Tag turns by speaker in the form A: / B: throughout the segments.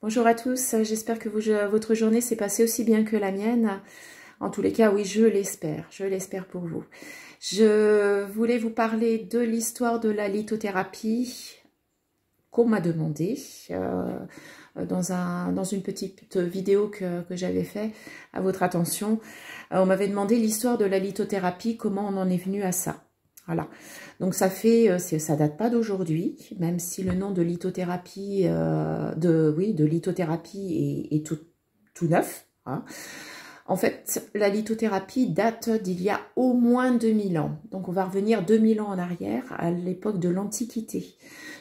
A: Bonjour à tous, j'espère que votre journée s'est passée aussi bien que la mienne. En tous les cas, oui, je l'espère pour vous. Je voulais vous parler de l'histoire de la lithothérapie qu'on m'a demandé dans une petite vidéo que j'avais fait à votre attention. On m'avait demandé l'histoire de la lithothérapie, comment on en est venu à ça. Voilà, donc ça date pas d'aujourd'hui, même si le nom de lithothérapie, de lithothérapie est tout neuf. Hein. En fait, la lithothérapie date d'il y a au moins 2000 ans. Donc on va revenir 2000 ans en arrière, à l'époque de l'Antiquité.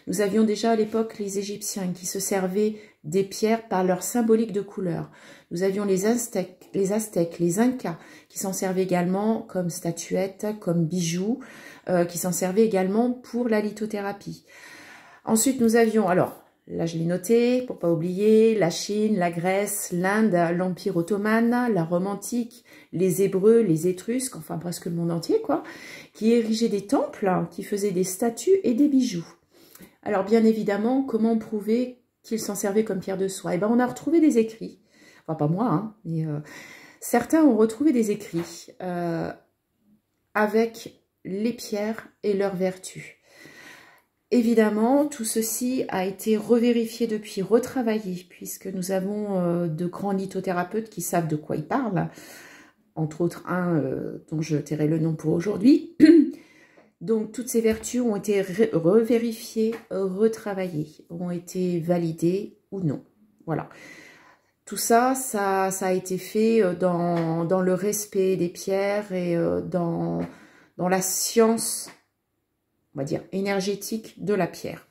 A: Nous avions déjà à l'époque les Égyptiens qui se servaient des pierres par leur symbolique de couleur. Nous avions les Aztèques, les Incas qui s'en servaient également comme statuettes, comme bijoux, qui s'en servaient également pour la lithothérapie. Ensuite, nous avions, alors là je l'ai noté pour pas oublier, la Chine, la Grèce, l'Inde, l'Empire ottoman, la Rome antique, les Hébreux, les Étrusques, enfin presque le monde entier quoi, qui érigeaient des temples, qui faisaient des statues et des bijoux. Alors bien évidemment, comment prouver qu'ils s'en servaient comme pierre de soie? Eh bien, on a retrouvé des écrits, enfin pas moi, hein, mais certains ont retrouvé des écrits avec les pierres et leurs vertus. Évidemment, tout ceci a été revérifié depuis, retravaillé, puisque nous avons de grands lithothérapeutes qui savent de quoi ils parlent, entre autres un dont je tairai le nom pour aujourd'hui. Donc, toutes ces vertus ont été revérifiées, retravaillées, ont été validées ou non. Voilà. Tout ça, ça a été fait dans le respect des pierres et dans la science, on va dire, énergétique de la pierre.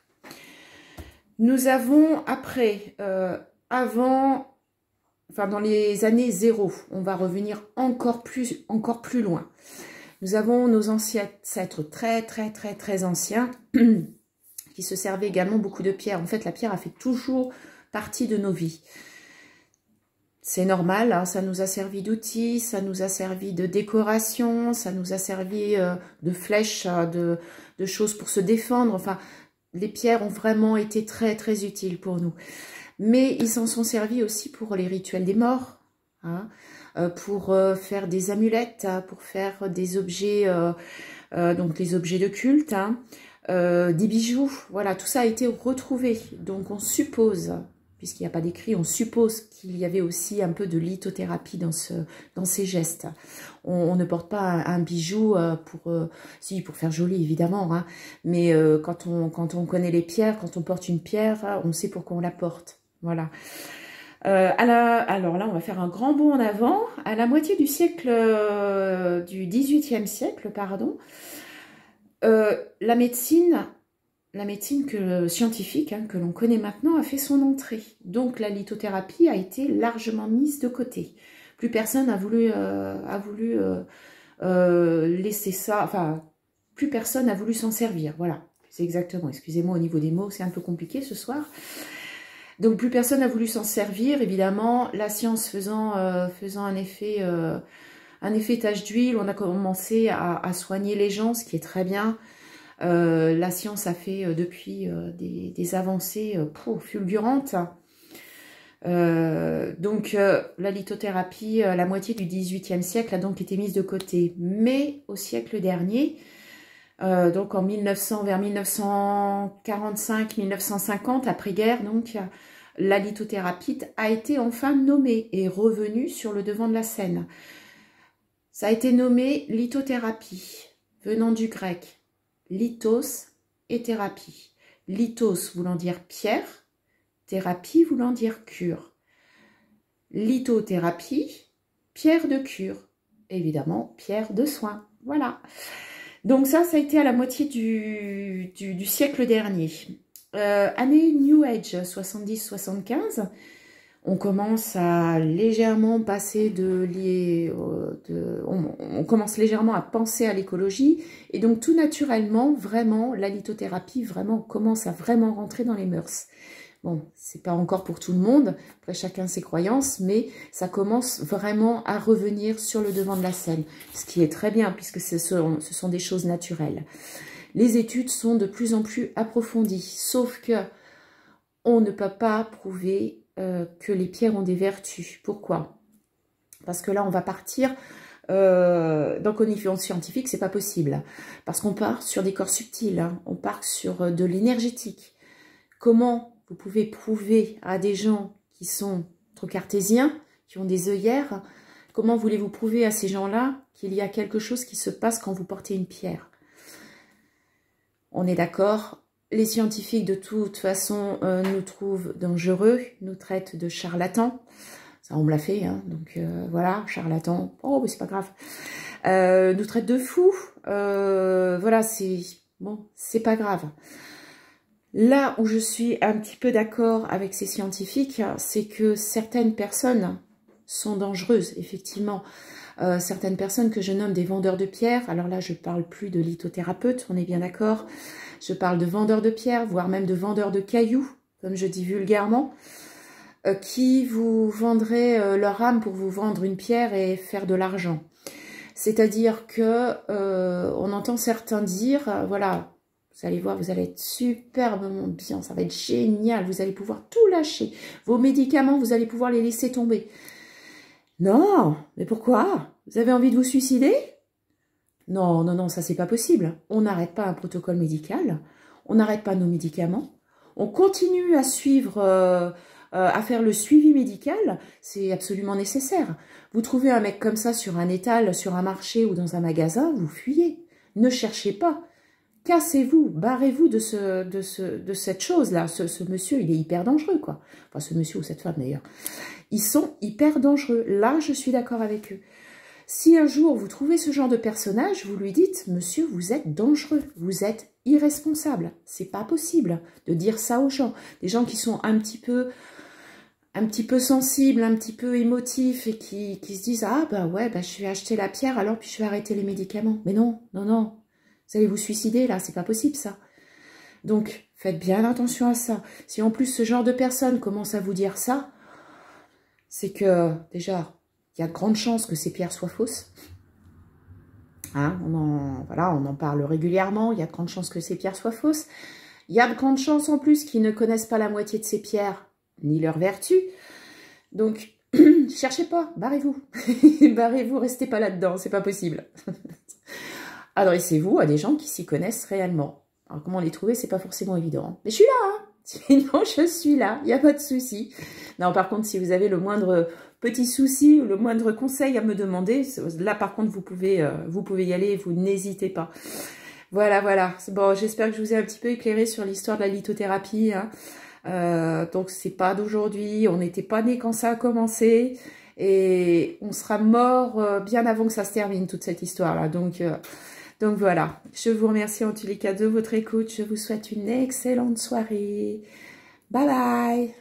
A: Nous avons après, dans les années 0, on va revenir encore plus loin. Nous avons nos ancêtres très anciens qui se servaient également beaucoup de pierre. En fait, la pierre a fait toujours partie de nos vies. C'est normal, hein, ça nous a servi d'outils, ça nous a servi de décoration, ça nous a servi de flèches, de choses pour se défendre. Enfin, les pierres ont vraiment été très utiles pour nous. Mais ils s'en sont servis aussi pour les rituels des morts, hein, pour faire des amulettes, pour faire des objets, donc les objets de culte, hein, des bijoux. Voilà, tout ça a été retrouvé. Donc on suppose, puisqu'il n'y a pas d'écrit, on suppose qu'il y avait aussi un peu de lithothérapie dans ces gestes. On ne porte pas un bijou pour faire joli, évidemment, hein, mais quand on connaît les pierres, quand on porte une pierre, on sait pourquoi on la porte. Voilà. Alors là, on va faire un grand bond en avant. À la moitié du siècle, du XVIIIe siècle, pardon, la médecine scientifique, hein, que l'on connaît maintenant, a fait son entrée. Donc la lithothérapie a été largement mise de côté. Plus personne a voulu laisser ça, enfin, plus personne n'a voulu s'en servir. Voilà, c'est exactement, excusez-moi au niveau des mots, c'est un peu compliqué ce soir. Donc plus personne n'a voulu s'en servir, évidemment, la science faisant un effet tache d'huile, on a commencé à soigner les gens, ce qui est très bien. La science a fait depuis des avancées fulgurantes. Donc la lithothérapie, la moitié du XVIIIe siècle a donc été mise de côté. Mais au siècle dernier, donc en 1900, vers 1945-1950, après-guerre, donc la lithothérapie a été enfin nommée et revenue sur le devant de la scène. Ça a été nommé lithothérapie, venant du grec lithos et thérapie. Lithos voulant dire pierre, thérapie voulant dire cure. Lithothérapie, pierre de cure. Évidemment, pierre de soin. Voilà. Donc ça a été à la moitié du siècle dernier. Année New Age 70-75, on commence à légèrement passer on commence légèrement à penser à l'écologie et donc tout naturellement, vraiment, la lithothérapie commence à vraiment rentrer dans les mœurs. Bon, c'est pas encore pour tout le monde, après chacun ses croyances, mais ça commence vraiment à revenir sur le devant de la scène, ce qui est très bien puisque ce sont des choses naturelles. Les études sont de plus en plus approfondies, sauf que on ne peut pas prouver que les pierres ont des vertus. Pourquoi? Parce que là, on va partir donc au niveau scientifique, c'est pas possible. Parce qu'on part sur des corps subtils, hein, on part sur de l'énergétique. Comment vous pouvez prouver à des gens qui sont trop cartésiens, qui ont des œillères, comment voulez-vous prouver à ces gens-là qu'il y a quelque chose qui se passe quand vous portez une pierre? On est d'accord, les scientifiques de toute façon nous trouvent dangereux, nous traitent de charlatans. Ça, on me l'a fait, hein, donc voilà, charlatan, oh, mais c'est pas grave. Nous traitent de fous, voilà, c'est bon, c'est pas grave. Là où je suis un petit peu d'accord avec ces scientifiques, c'est que certaines personnes sont dangereuses, effectivement. Certaines personnes que je nomme des vendeurs de pierres, alors là je parle plus de lithothérapeutes, on est bien d'accord, je parle de vendeurs de pierres, voire même de vendeurs de cailloux, comme je dis vulgairement, qui vous vendraient leur âme pour vous vendre une pierre et faire de l'argent. C'est-à-dire que on entend certains dire, voilà, vous allez voir, vous allez être superbement bien, ça va être génial, vous allez pouvoir tout lâcher. Vos médicaments, vous allez pouvoir les laisser tomber. Non, mais pourquoi? Vous avez envie de vous suicider? Non, non, non, ça c'est pas possible. On n'arrête pas un protocole médical, on n'arrête pas nos médicaments, on continue à suivre, à faire le suivi médical, c'est absolument nécessaire. Vous trouvez un mec comme ça sur un étal, sur un marché ou dans un magasin, vous fuyez. Ne cherchez pas. Cassez-vous, barrez-vous de cette chose-là. Ce monsieur, il est hyper dangereux, quoi. Enfin, ce monsieur ou cette femme, d'ailleurs. Ils sont hyper dangereux. Là, je suis d'accord avec eux. Si un jour, vous trouvez ce genre de personnage, vous lui dites, monsieur, vous êtes dangereux, vous êtes irresponsable. C'est pas possible de dire ça aux gens. Des gens qui sont un petit peu sensibles, un petit peu émotifs et qui se disent, ah, bah ouais, bah, je vais acheter la pierre, alors puis je vais arrêter les médicaments. Mais non, non, non. Vous allez vous suicider, là, c'est pas possible, ça. Donc, faites bien attention à ça. Si en plus, ce genre de personne commence à vous dire ça, c'est que, déjà, il y a de grandes chances que ces pierres soient fausses. Hein, voilà, on en parle régulièrement, il y a de grandes chances que ces pierres soient fausses. Il y a de grandes chances, en plus, qu'ils ne connaissent pas la moitié de ces pierres, ni leurs vertus. Donc, cherchez pas, barrez-vous. Barrez-vous, restez pas là-dedans, c'est pas possible. Adressez-vous à des gens qui s'y connaissent réellement. Alors, comment les trouver, c'est pas forcément évident. Hein. Mais je suis là, hein. Sinon, je suis là, il n'y a pas de souci. Non, par contre, si vous avez le moindre petit souci ou le moindre conseil à me demander, là, par contre, vous pouvez y aller, vous n'hésitez pas. Voilà, voilà. Bon, j'espère que je vous ai un petit peu éclairé sur l'histoire de la lithothérapie. Hein. Donc, c'est pas d'aujourd'hui, on n'était pas nés quand ça a commencé. Et on sera mort bien avant que ça se termine, toute cette histoire-là. Donc voilà, je vous remercie en tous les cas de votre écoute. Je vous souhaite une excellente soirée. Bye bye.